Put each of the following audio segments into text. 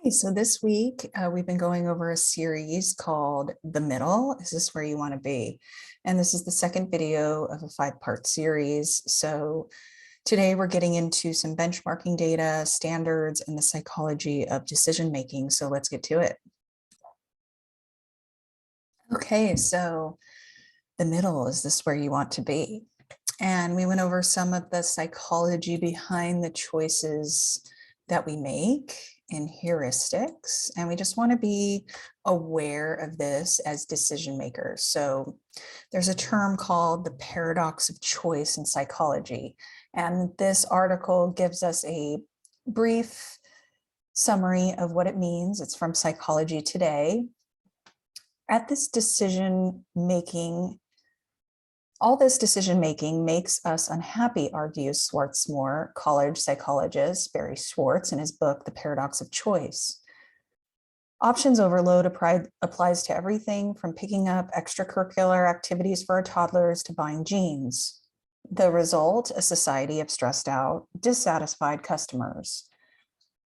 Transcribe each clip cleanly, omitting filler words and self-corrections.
Hi, so this week we've been going over a series called The Middle. Is this where you want to be? And this is the second video of a 5-part series. So today we're getting into some benchmarking data, standards, and the psychology of decision making. So let's get to it. Okay, so the middle, is this where you want to be? And we went over some of the psychology behind the choices that we make in heuristics. And we just want to be aware of this as decision makers. So there's a term called the paradox of choice in psychology. And this article gives us a brief summary of what it means. It's from Psychology Today. At this decision making All this decision making makes us unhappy, argues Swarthmore College psychologist Barry Schwartz in his book, The Paradox of Choice. Options overload applies to everything from picking up extracurricular activities for our toddlers to buying jeans. The result, a society of stressed out, dissatisfied customers.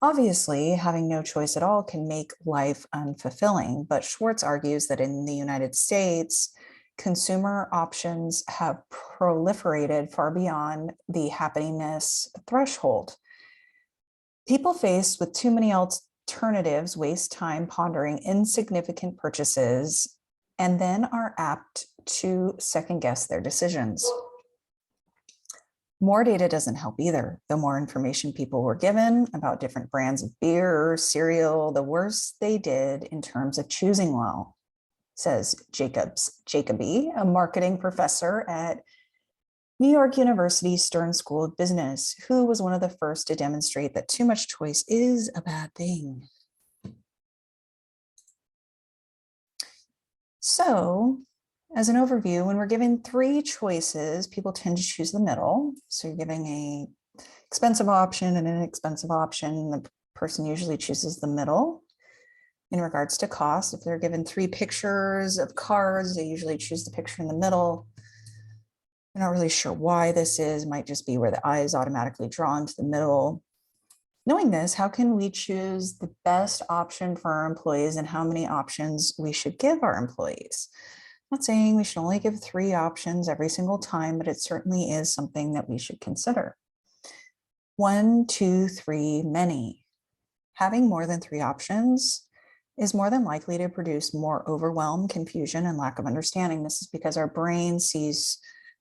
Obviously, having no choice at all can make life unfulfilling, but Schwartz argues that in the United States, consumer options have proliferated far beyond the happiness threshold. People faced with too many alternatives waste time pondering insignificant purchases and then are apt to second guess their decisions. More data doesn't help either. The more information people were given about different brands of beer or cereal, the worse they did in terms of choosing well, says Jacoby, a marketing professor at New York University Stern School of Business, who was one of the first to demonstrate that too much choice is a bad thing. So, as an overview, when we're given 3 choices, people tend to choose the middle. So you're giving a expensive option and an inexpensive option. The person usually chooses the middle. In regards to cost, if they're given 3 pictures of cars, they usually choose the picture in the middle. I'm not really sure why this is, might just be where the eye is automatically drawn to the middle. Knowing this, how can we choose the best option for our employees and how many options we should give our employees? I'm not saying we should only give 3 options every single time, but it certainly is something that we should consider. 1, 2, 3, many. Having more than 3 options is more than likely to produce more overwhelm, confusion, and lack of understanding. This is because our brain sees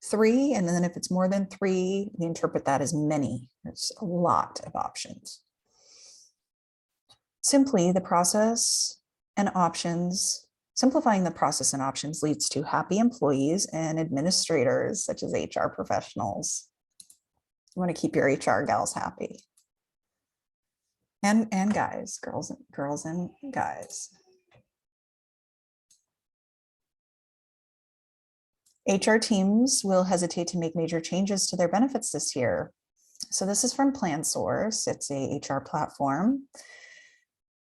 3, and then if it's more than 3, we interpret that as many. There's a lot of options. Simplifying the process and options leads to happy employees and administrators, such as HR professionals. You want to keep your HR gals happy. And guys, girls and guys. HR teams will hesitate to make major changes to their benefits this year. So this is from PlanSource. It's a HR platform.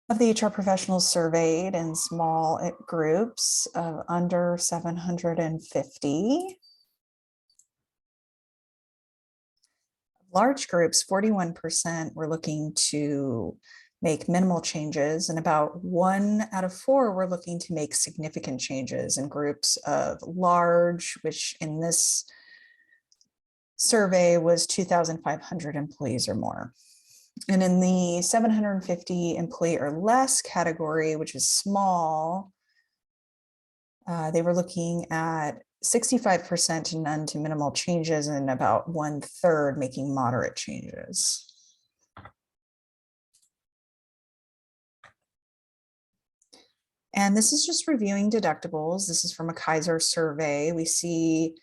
Of the HR professionals surveyed in small groups of under 750. Large groups, 41% were looking to make minimal changes, and about 1 out of 4 were looking to make significant changes. In groups of large, which in this survey was 2,500 employees or more. And in the 750 employee or less category, which is small, they were looking at 65% to none to minimal changes and about 1/3 making moderate changes. And this is just reviewing deductibles. This is from a Kaiser survey. We see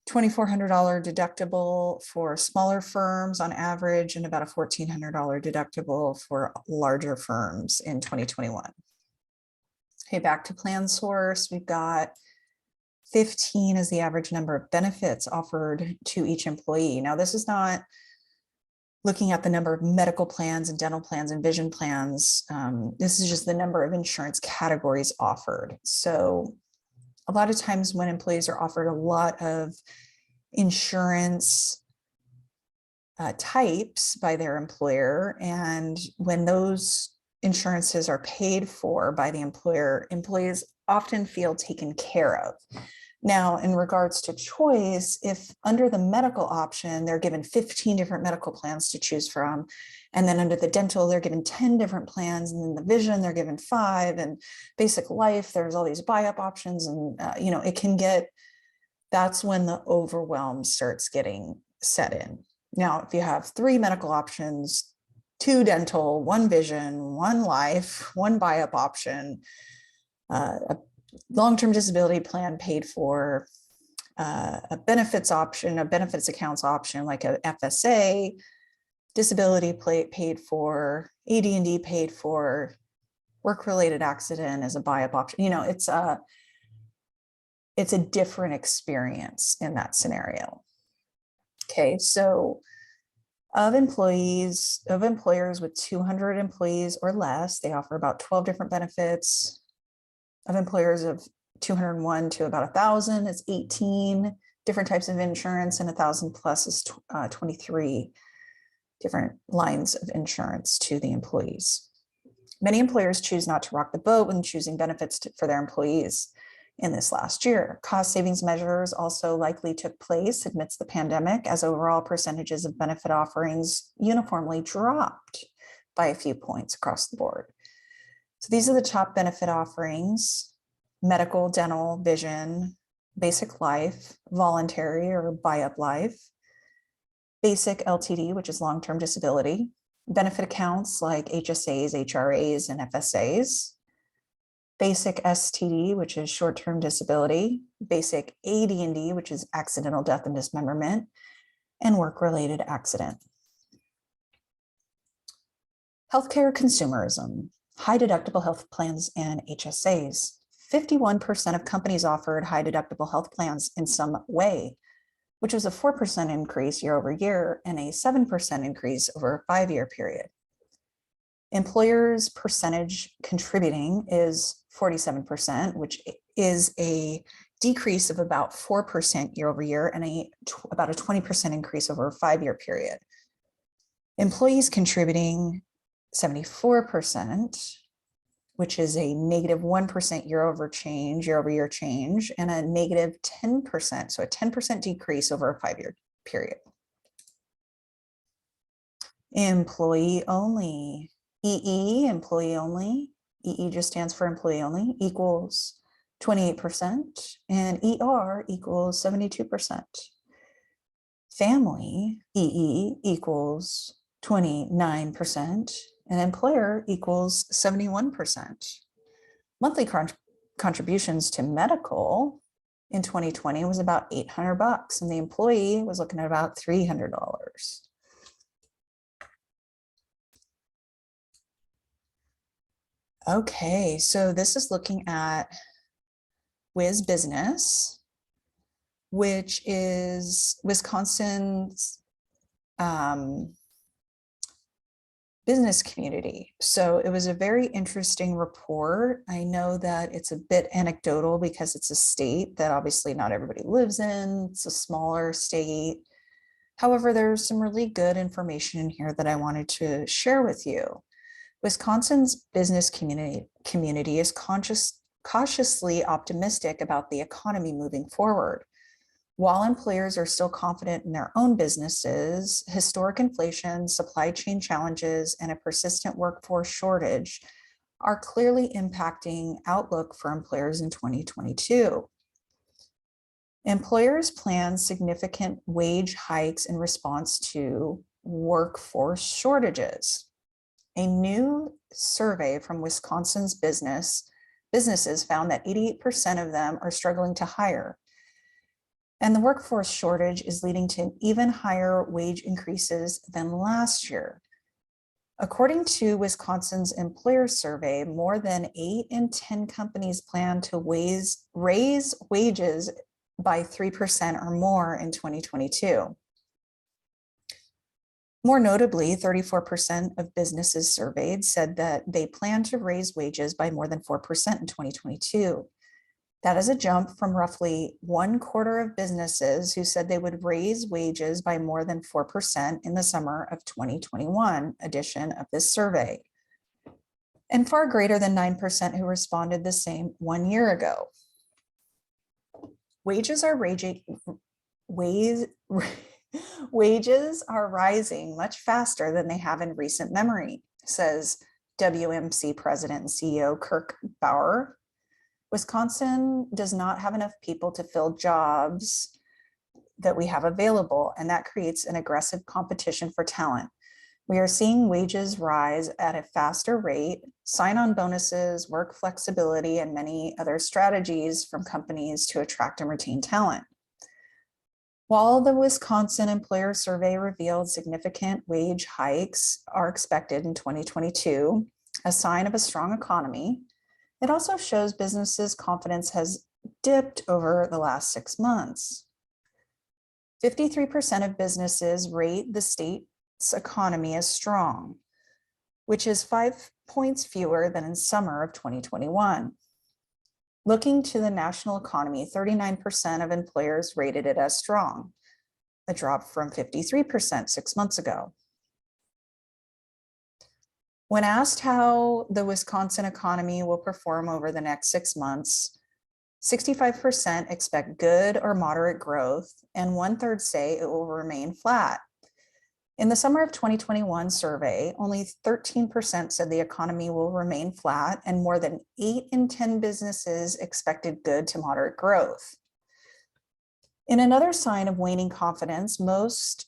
$2,400 deductible for smaller firms on average and about a $1,400 deductible for larger firms in 2021. Okay, back to PlanSource. We've got 15 is the average number of benefits offered to each employee. Now, this is not looking at the number of medical plans and dental plans and vision plans. This is just the number of insurance categories offered. So a lot of times when employees are offered a lot of insurance types by their employer, and when those insurances are paid for by the employer, employees often feel taken care of. Now, in regards to choice, if under the medical option, they're given 15 different medical plans to choose from, and then under the dental, they're given 10 different plans, and then the vision, they're given 5, and basic life, there's all these buy-up options, and it can get, that's when the overwhelm starts getting set in. Now, if you have 3 medical options, 2 dental, 1 vision, 1 life, 1 buy-up option, a long-term disability plan paid for, a benefits option, a benefits accounts option like a FSA, disability paid for, AD&D paid for, work-related accident as a buy-up option. It's a different experience in that scenario. Okay, so of employers with 200 employees or less, they offer about 12 different benefits. Of employers of 201 to about 1,000, it's 18 different types of insurance, and 1,000 plus is 23 different lines of insurance to the employees. Many employers choose not to rock the boat when choosing benefits for their employees in this last year. Cost savings measures also likely took place amidst the pandemic, as overall percentages of benefit offerings uniformly dropped by a few points across the board. So these are the top benefit offerings: medical, dental, vision, basic life, voluntary or buy-up life, basic LTD, which is long-term disability, benefit accounts like HSAs, HRAs, and FSAs, basic STD, which is short-term disability, basic AD&D, which is accidental death and dismemberment, and work-related accident. Healthcare consumerism, high deductible health plans and HSAs. 51% of companies offered high deductible health plans in some way, which was a 4% increase year over year and a 7% increase over a 5-year period. Employers' percentage contributing is 47%, which is a decrease of about 4% year over year and about a 20% increase over a 5-year period. Employees contributing 74%, which is a negative 1% year over year change, and a negative 10%, so a 10% decrease over a 5-year period. Employee only, employee only, EE just stands for employee only, equals 28%, and ER equals 72%. Family, EE equals 29%, and employer equals 71%. Monthly contributions to medical in 2020 was about $800, and the employee was looking at about $300. Okay, so this is looking at WIS Business, which is Wisconsin's business community. So it was a very interesting report. I know that it's a bit anecdotal because it's a state that obviously not everybody lives in. It's a smaller state. However, there's some really good information in here that I wanted to share with you. Wisconsin's business community is cautiously optimistic about the economy moving forward. While employers are still confident in their own businesses, historic inflation, supply chain challenges, and a persistent workforce shortage are clearly impacting outlook for employers in 2022. Employers plan significant wage hikes in response to workforce shortages. A new survey from Wisconsin's businesses found that 88% of them are struggling to hire. And the workforce shortage is leading to even higher wage increases than last year. According to Wisconsin's employer survey, more than 8 in 10 companies plan to raise wages by 3% or more in 2022. More notably, 34% of businesses surveyed said that they plan to raise wages by more than 4% in 2022. That is a jump from roughly 1/4 of businesses who said they would raise wages by more than 4% in the summer of 2021 edition of this survey. and far greater than 9% who responded the same 1 year ago. Wages are rising much faster than they have in recent memory, says WMC President and CEO Kirk Bauer. Wisconsin does not have enough people to fill jobs that we have available, and that creates an aggressive competition for talent. We are seeing wages rise at a faster rate, sign-on bonuses, work flexibility, and many other strategies from companies to attract and retain talent. While the Wisconsin Employer Survey revealed significant wage hikes are expected in 2022, a sign of a strong economy, it also shows businesses' confidence has dipped over the last 6 months. 53% of businesses rate the state's economy as strong, which is 5 points fewer than in summer of 2021. Looking to the national economy, 39% of employers rated it as strong, a drop from 53% 6 months ago. When asked how the Wisconsin economy will perform over the next 6 months, 65% expect good or moderate growth, and 1/3 say it will remain flat. In the summer of 2021 survey, only 13% said the economy will remain flat, and more than 8 in 10 businesses expected good to moderate growth. In another sign of waning confidence, most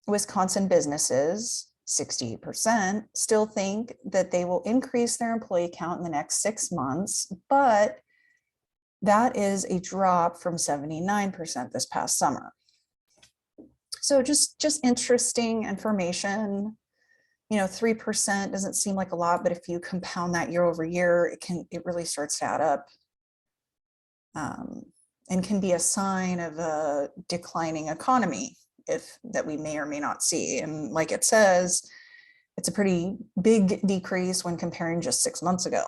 Wisconsin businesses, 68%, still think that they will increase their employee count in the next 6 months, but that is a drop from 79% this past summer. So just interesting information. 3% doesn't seem like a lot, but if you compound that year over year, it really starts to add up, and can be a sign of a declining economy that we may or may not see. And like it says, it's a pretty big decrease when comparing just 6 months ago.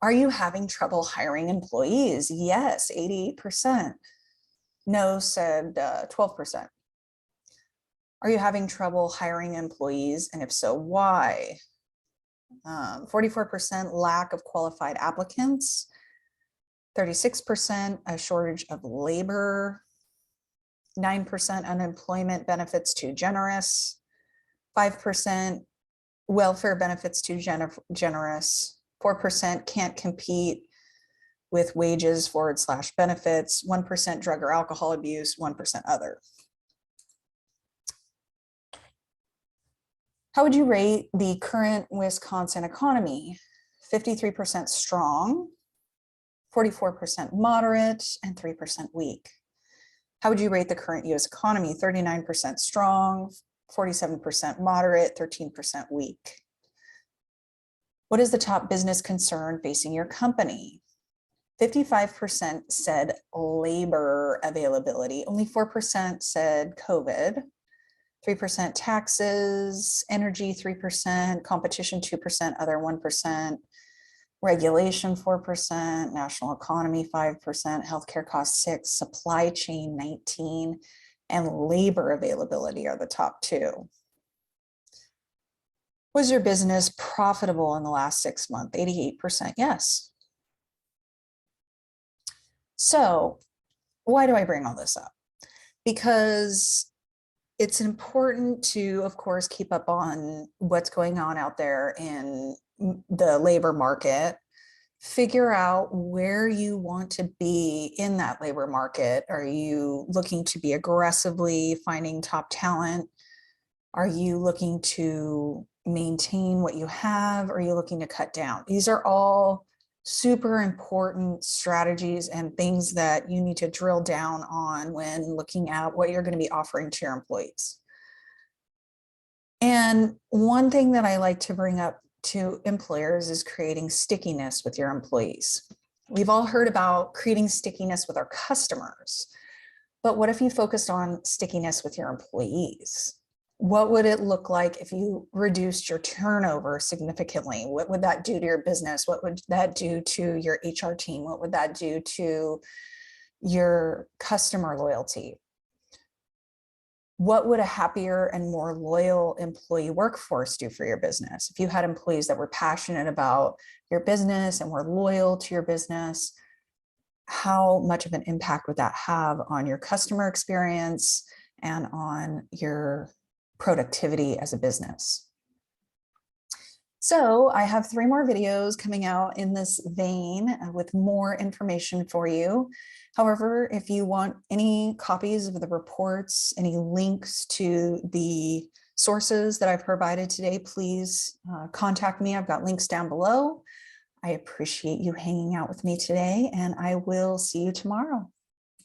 Are you having trouble hiring employees? Yes, 88%. No, said 12%. Are you having trouble hiring employees? And if so, why? 44% lack of qualified applicants. 36% a shortage of labor. 9% unemployment benefits too generous. 5% welfare benefits too generous. 4% can't compete with wages / benefits. 1% drug or alcohol abuse. 1% other. How would you rate the current Wisconsin economy? 53% strong, 44% moderate, and 3% weak. How would you rate the current US economy? 39% strong, 47% moderate, 13% weak. What is the top business concern facing your company? 55% said labor availability. Only 4% said COVID. 3% taxes, energy 3%, competition 2%, other 1%, regulation 4%, national economy 5%, healthcare costs 6%, supply chain 19%, and labor availability are the top 2. Was your business profitable in the last 6 months? 88% yes. So why do I bring all this up? Because it's important to, of course, keep up on what's going on out there in the labor market, figure out where you want to be in that labor market. Are you looking to be aggressively finding top talent? Are you looking to maintain what you have? Are you looking to cut down? These are all super important strategies and things that you need to drill down on when looking at what you're going to be offering to your employees. And one thing that I like to bring up to employers is creating stickiness with your employees. We've all heard about creating stickiness with our customers, but what if you focused on stickiness with your employees? What would it look like if you reduced your turnover significantly? What would that do to your business? What would that do to your HR team? What would that do to your customer loyalty? what would a happier and more loyal employee workforce do for your business? If you had employees that were passionate about your business and were loyal to your business, how much of an impact would that have on your customer experience and on your productivity as a business? So I have 3 more videos coming out in this vein with more information for you. However, if you want any copies of the reports, any links to the sources that I've provided today, please contact me. I've got links down below. I appreciate you hanging out with me today, and I will see you tomorrow.